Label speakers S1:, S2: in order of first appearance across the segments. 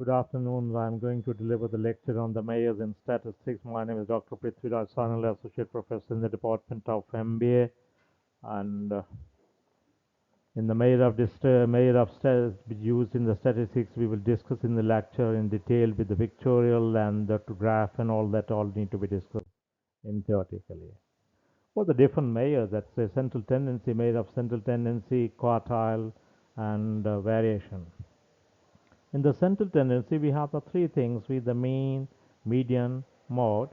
S1: Good afternoon. I'm going to deliver the lecture on the measures in statistics. My name is Dr. Prithvi, Sanyal, Associate Professor in the Department of MBA. And in the measure of used in the statistics, we will discuss in the lecture in detail with the pictorial and the graph and all that all need to be discussed in theoretically. For the different measures, that's a central tendency, measure of central tendency, quartile, and variation. In the central tendency, we have the three things with the mean, median, mode,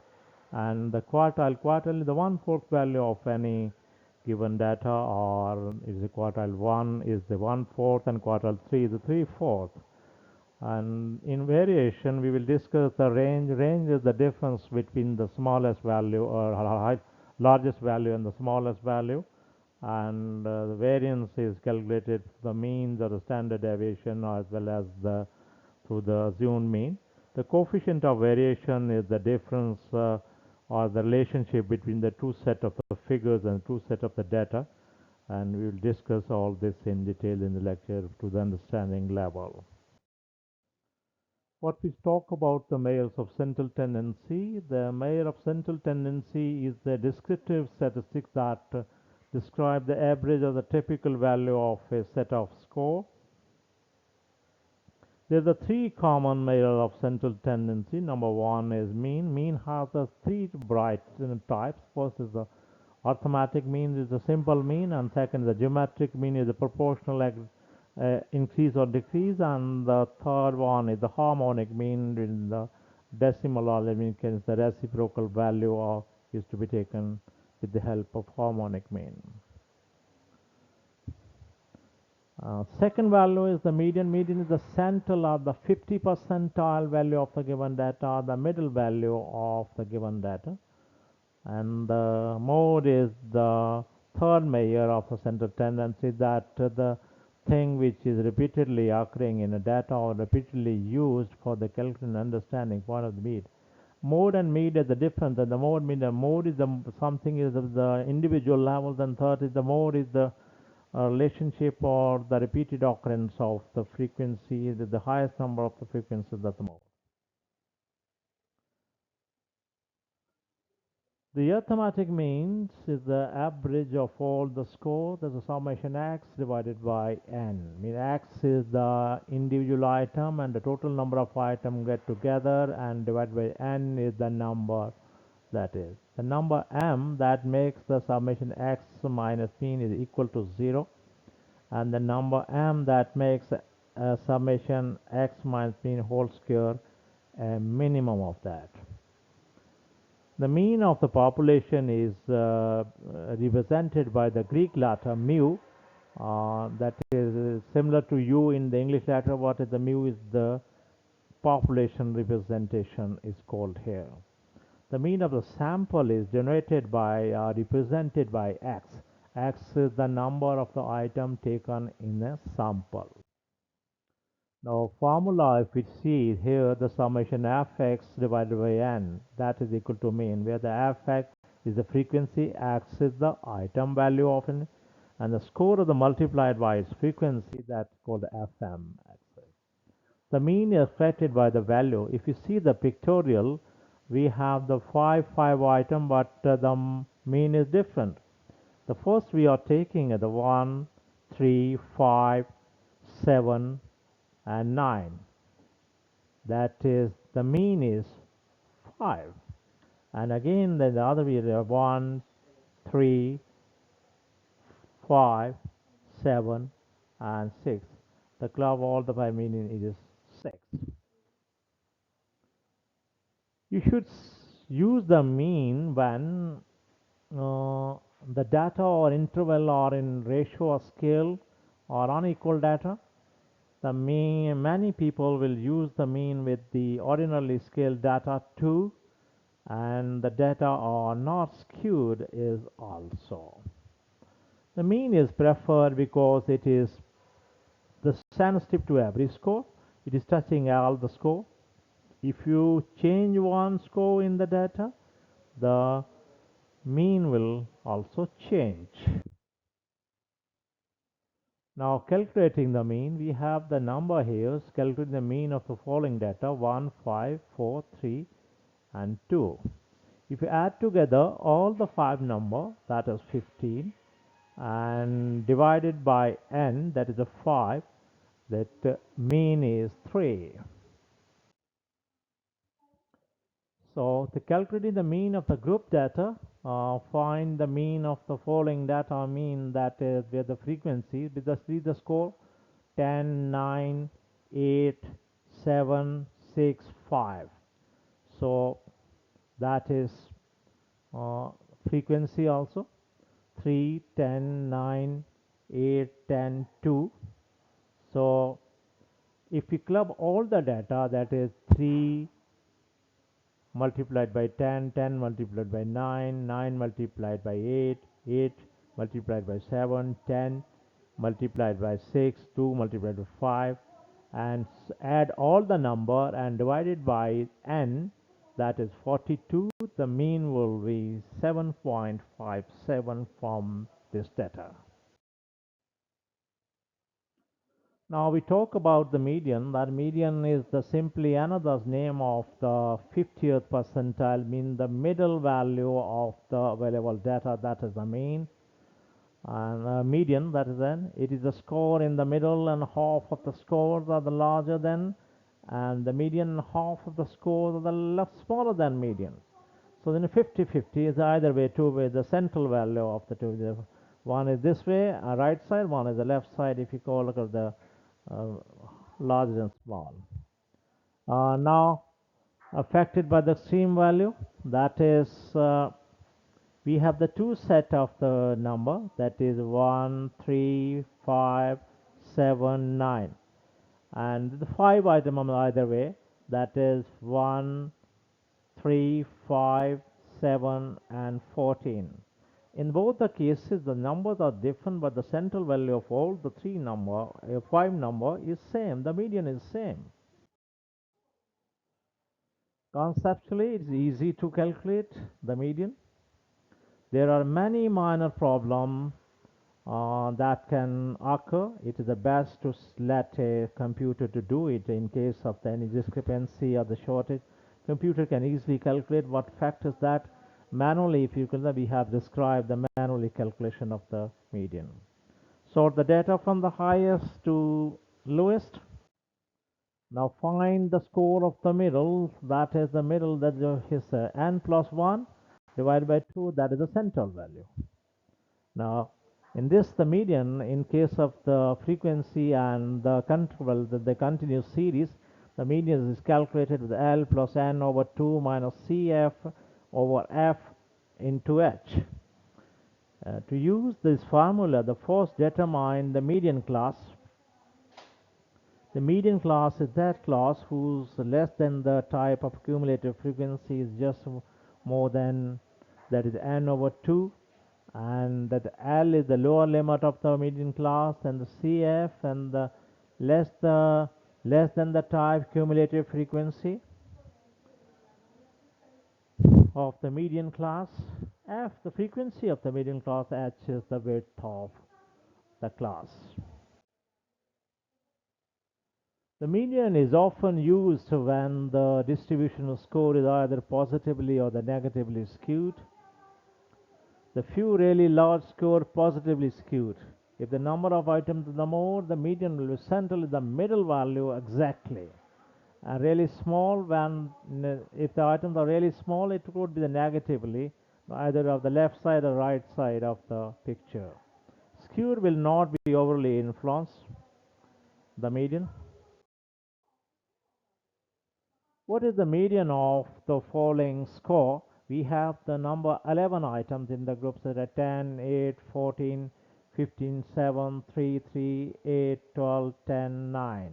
S1: and the quartile. Quartile is the one-fourth value of any given data, or is the quartile 1 is the one-fourth, and quartile 3 is the three-fourth. And in variation, we will discuss the range. Range is the difference between the smallest value or largest value and the smallest value. And the variance is calculated the means or the standard deviation as well as through the assumed mean. The coefficient of variation is the difference or the relationship between the two set of the figures and two set of the data, and we will discuss all this in detail in the lecture to the understanding level. What we talk about the measures of central tendency, the measure of central tendency is the descriptive statistics that describe the average or the typical value of a set of score. There are the three common measures of central tendency. Number one is mean. Mean has the three bright types. First is the arithmetic mean, is the simple mean, and second is the geometric mean, is the proportional increase or decrease, and the third one is the harmonic mean. In the decimal or the reciprocal value is to be taken with the help of harmonic mean. Second value is the median. Median is the central or the 50 percentile value of the given data, the middle value of the given data. And the mode is the third measure of the central tendency, that the thing which is repeatedly occurring in a data or repeatedly used for the calculation and understanding point of the mean. Mode and mean is the difference. And the mode mean the mode is the something is the individual levels, and third is the mode is the relationship or the repeated occurrence of the frequency, the highest number of the frequencies that the mode. The arithmetic means is the average of all the score. There's a summation x divided by n. I mean, x is the individual item and the total number of items get together, and divided by n is the number, that is the number m that makes the summation x minus mean is equal to 0, and the number m that makes summation x minus mean whole square a minimum of that. The mean of the population is represented by the Greek letter mu, that is similar to u in the English letter. What is the mu is the population representation is called here. The mean of the sample is generated by represented by x. X is the number of the item taken in a sample. Now formula, if we see here, the summation fx divided by n, that is equal to mean, where the fx is the frequency, x is the item value of n, and the score of the multiplied by its frequency, that's called fm. The mean is affected by the value. If you see the pictorial, we have the 5 item, but the mean is different. The first we are taking the 1, 3, 5, 7, and 9. That is, the mean is 5. And again, then the other we have 1, 3, 5, 7, and 6. The club all the by meaning is 6. You should use the mean when the data or interval are in ratio or scale or unequal data. The mean, many people will use the mean with the ordinarily scaled data too, and the data are not skewed is also. The mean is preferred because it is the sensitive to every score. It is touching all the score. If you change one score in the data, the mean will also change. Now calculating the mean, we have the number here, calculating the mean of the following data 1, 5, 4, 3 and 2. If you add together all the 5 number, that is 15, and divided by n, that is a 5, that mean is 3. So to calculate the mean of the group data, find the mean of the following data mean, that is where the frequency, with the score 10, 9, 8, 7, 6, 5. So that is frequency also 3, 10, 9, 8, 10, 2. So if we club all the data, that is 3 multiplied by 10, 10 multiplied by 9, 9 multiplied by 8, 8 multiplied by 7, 10 multiplied by 6, 2 multiplied by 5, and add all the number and divide it by n, that is 42. The mean will be 7.57 from this data. Now we talk about the median. That median is the simply another name of the 50th percentile, mean the middle value of the available data. That is the mean. And median, that is then, it is the score in the middle, and half of the scores are the larger than, and the median, half of the scores are the smaller than median. So then 50-50 is either way, two way, the central value of the two. One is this way, right side, one is the left side, if you call look at the uh, large and small. Now affected by the extreme value, that is we have the two set of the number, that is 1, 3, 5, 7, 9, and the 5 item on either way, that is 1, 3, 5, 7 and 14. In both the cases the numbers are different, but the central value of all the three number, 5 number is same, the median is same. Conceptually it's easy to calculate the median. There are many minor problems that can occur. It is the best to let a computer to do it in case of any discrepancy or the shortage. Computer can easily calculate what factors that manually, if you can, we have described the manually calculation of the median. Sort the data from the highest to lowest. Now find the score of the middle, that is the middle, that is n plus 1 divided by 2, that is the central value. Now in this, the median, in case of the frequency and the control, the continuous series, the median is calculated with L plus N over 2 minus CF over F into H. To use this formula, the first determine the median class. The median class is that class whose less than the type of cumulative frequency is just more than, that is N over 2, and that L is the lower limit of the median class, and the CF and the less than the type cumulative frequency of the median class. F, the frequency of the median class. H is the width of the class. The median is often used when the distributional score is either positively or the negatively skewed. The few really large score positively skewed. If the number of items is the more, the median will be central in the middle value exactly. And really small, when if the items are really small, it would be the negatively, either of the left side or right side of the picture. Skewed will not be overly influence the median. What is the median of the following score? We have the number 11 items in the groups that are 10, 8, 14, 15, 7, 3, 3, 8, 12, 10, 9.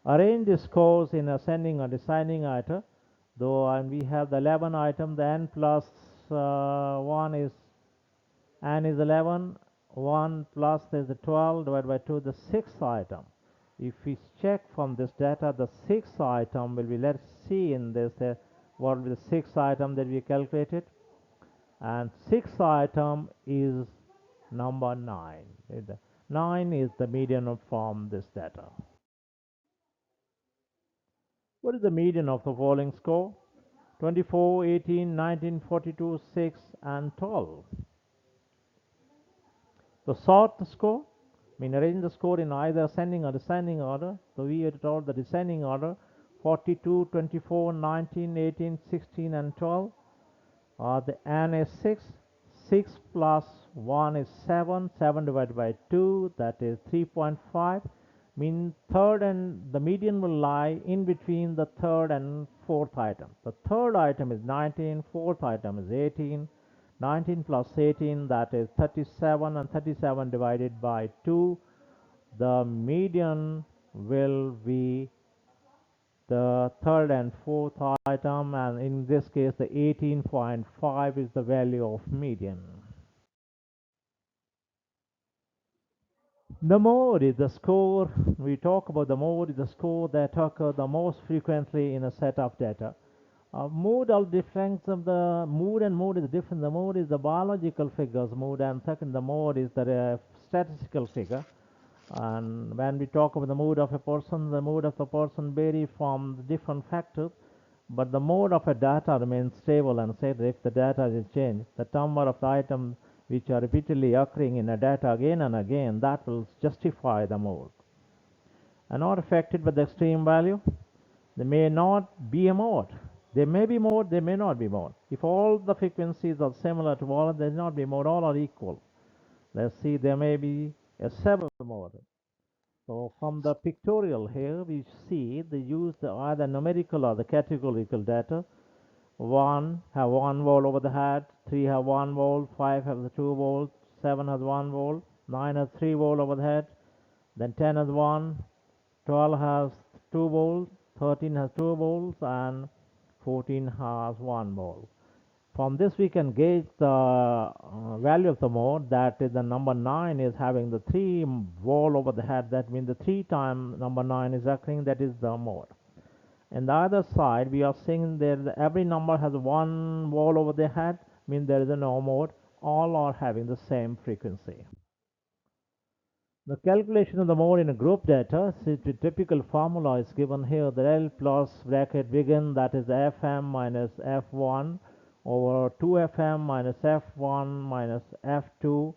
S1: Arrange the scores in ascending or descending order, though, and we have the 11 item, the n plus 1 is, n is 11, 1 plus is the 12 divided by 2, the 6th item. If we check from this data, the 6th item will be, let's see in this, what will be the 6th item that we calculated, and 6th item is number 9. 9 is the median from this data. What is the median of the following score? 24, 18, 19, 42, 6, and 12. To sort the score, arrange the score in either ascending or descending order. So we had told the descending order 42, 24, 19, 18, 16, and 12. The n is 6. 6 plus 1 is 7. 7 divided by 2, that is 3.5. Third and the median will lie in between the third and fourth item. The third item is 19, fourth item is 18. 19 plus 18, that is 37, and 37 divided by 2, the median will be the third and fourth item, and in this case the 18.5 is the value of median. The mode is the score. We talk about the mode is the score that occur the most frequently in a set of data. Mood all difference of the mood, and mood is different. The mood is the biological figures mood, and second the mode is the statistical figure. And when we talk about the mood of a person, the mood of the person vary from the different factors, but the mode of a data remains stable and said if the data is changed, the number of the items which are repeatedly occurring in a data again and again, that will justify the mode. Are not affected by the extreme value. They may not be a mode. They may be mode, they may not be mode. If all the frequencies are similar to all, there not be mode, all are equal. Let's see, there may be a several mode. So from the pictorial here, we see they use either numerical or the categorical data. 1 have 1 volt over the head, 3 have 1 volt, 5 have the 2 volt, 7 has 1 volt, 9 has 3 volt over the head, then 10 has 1, 12 has 2 volts, 13 has 2 volts, and 14 has 1 volt. From this we can gauge the value of the mode, that is the number 9 is having the 3 volt over the head. That means the 3 times number 9 is occurring, that is the mode. And the other side we are seeing there every number has 1 volt over the head, means there is a no mode, all are having the same frequency. The calculation of the mode in a group data, the typical formula is given here. The L plus bracket begin, that is Fm minus F1 over 2Fm minus F1 minus F2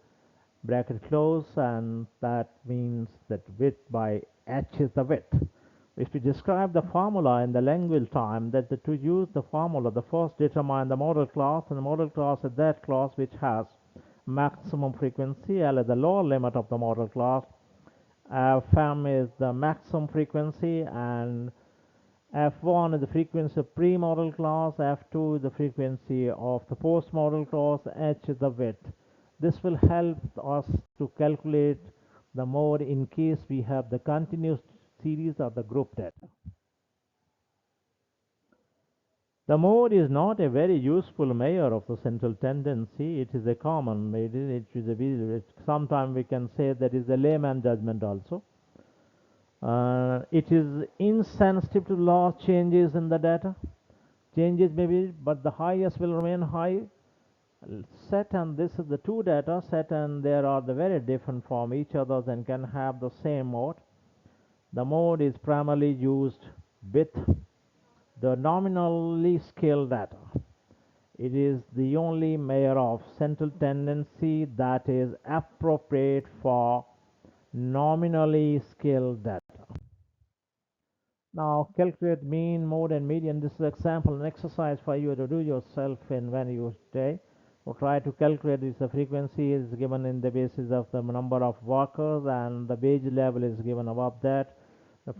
S1: bracket close, and that means that width by H is the width. If we describe the formula in the language time, that to use the formula, the first determine the model class, and the model class is that class which has maximum frequency. L is the lower limit of the model class. Fm is the maximum frequency, and F1 is the frequency of pre-model class, F2 is the frequency of the post-model class, H is the width. This will help us to calculate the mode in case we have the continuous series or the group data. The mode is not a very useful measure of the central tendency. It is a common, sometimes we can say that is a layman judgment also. It is insensitive to large changes in the data. Changes maybe, but the highest will remain high. Set, and this is the two data set, and there are the very different from each other and can have the same mode. The mode is primarily used with the nominally scaled data. It is the only measure of central tendency that is appropriate for nominally scaled data. Now calculate mean, mode, and median. This is an example, an exercise for you to do yourself in when you stay. Or try to calculate this. The frequency is given in the basis of the number of workers, and the wage level is given above that.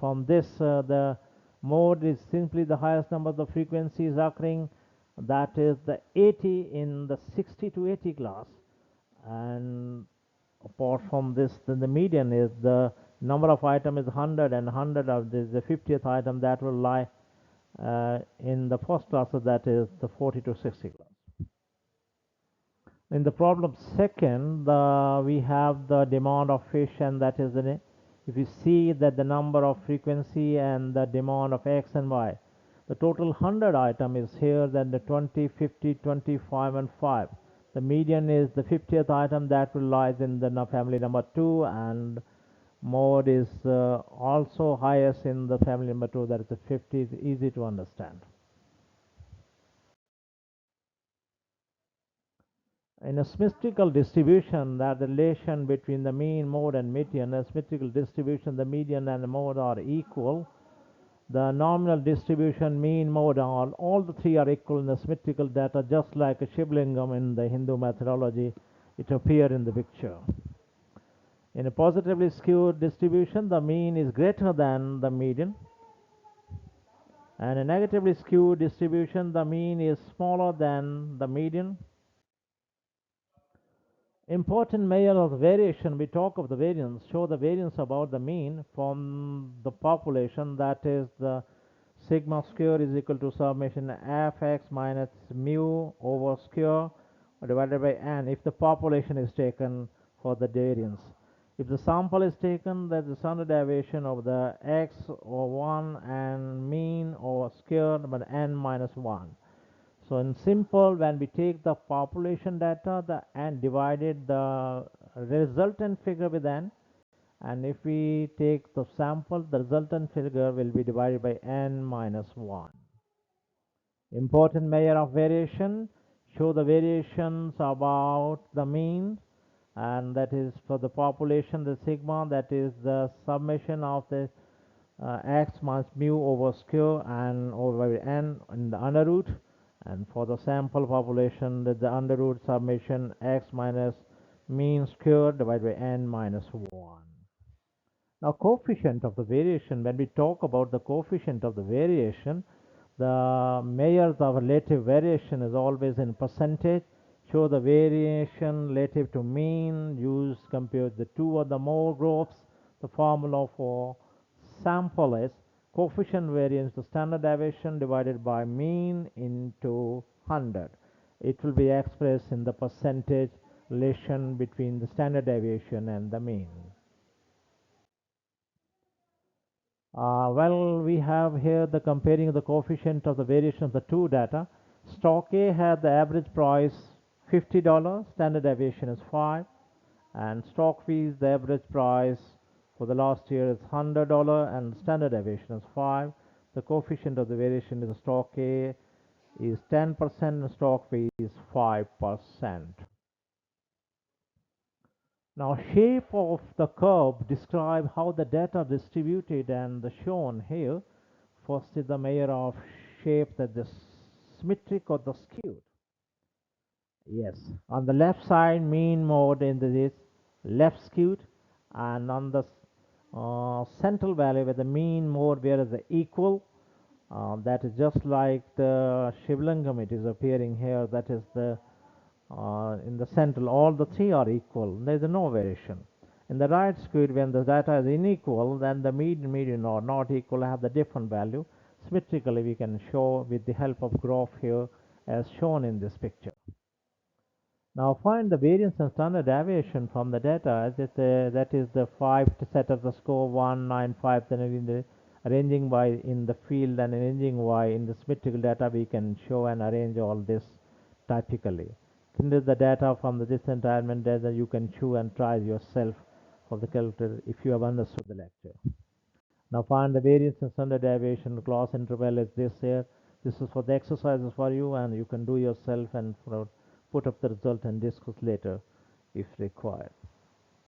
S1: From this, the mode is simply the highest number of the frequencies occurring, that is the 80 in the 60 to 80 class. And apart from this, then the median is the number of item is 100, and 100 of this the 50th item that will lie in the first class, so that is the 40 to 60 class. In the problem second, we have the demand of fish, and that is the, if you see that the number of frequency and the demand of x and y, the total 100 item is here, then the 20, 50, 25, and 5. The median is the 50th item that will lies in the family number 2, and mode is also highest in the family number 2, that is the 50, is easy to understand. In a symmetrical distribution, that the relation between the mean, mode, and median, a symmetrical distribution, the median and the mode are equal. The nominal distribution, mean, mode, all the three are equal in the symmetrical data, just like a Shiblingam in the Hindu methodology. It appears in the picture. In a positively skewed distribution, the mean is greater than the median. And a negatively skewed distribution, the mean is smaller than the median. Important measure of the variation, we talk of the variance, show the variance about the mean from the population, that is the sigma square is equal to summation fx minus mu over square divided by n if the population is taken for the variance. If the sample is taken, that the standard deviation of the x over 1 and mean over square by n minus 1. So in simple, when we take the population data and divided the resultant figure with n, and if we take the sample, the resultant figure will be divided by n minus 1. Important measure of variation, show the variations about the mean, and that is for the population, the sigma, that is the summation of the x minus mu over square and over n in the under root, and for the sample population, that the under root summation x minus mean square divided by n minus 1. Now, coefficient of the variation, when we talk about the coefficient of the variation, the measures of relative variation is always in percentage. Show the variation relative to mean, use compare the two or the more groups. The formula for sample is coefficient variance, the standard deviation divided by mean into 100. It will be expressed in the percentage relation between the standard deviation and the mean. Well, we have here the comparing the coefficient of the variation of the two data. Stock A had the average price $50, standard deviation is 5, and stock B is the average price for the last year is $100 and standard deviation is 5. The coefficient of the variation is stock A is 10% and stock B is 5%. Now, shape of the curve describe how the data distributed, and the shown here. First is the measure of shape, that the symmetric or the skewed. Yes, on the left side, mean mode in this left skewed, and on the central value where the mean mode where is the equal, that is just like the Shivlingam, it is appearing here, that is the in the central, all the three are equal, there is no variation. In the right skewed, when the data is unequal, then the mean and median are not equal, have the different value. Symmetrically, we can show with the help of graph here as shown in this picture. Now find the variance and standard deviation from the data. That is the 5 to set of the score 1, 9, 5, then in the arranging by in the field and arranging y in the symmetrical data, we can show and arrange all this typically. This is the data from the disentitlement data. You can choose and try yourself for the calculator if you have understood the lecture. Now find the variance and standard deviation. The class interval is this here. This is for the exercises for you, and you can do yourself and put up the result and discuss later if required.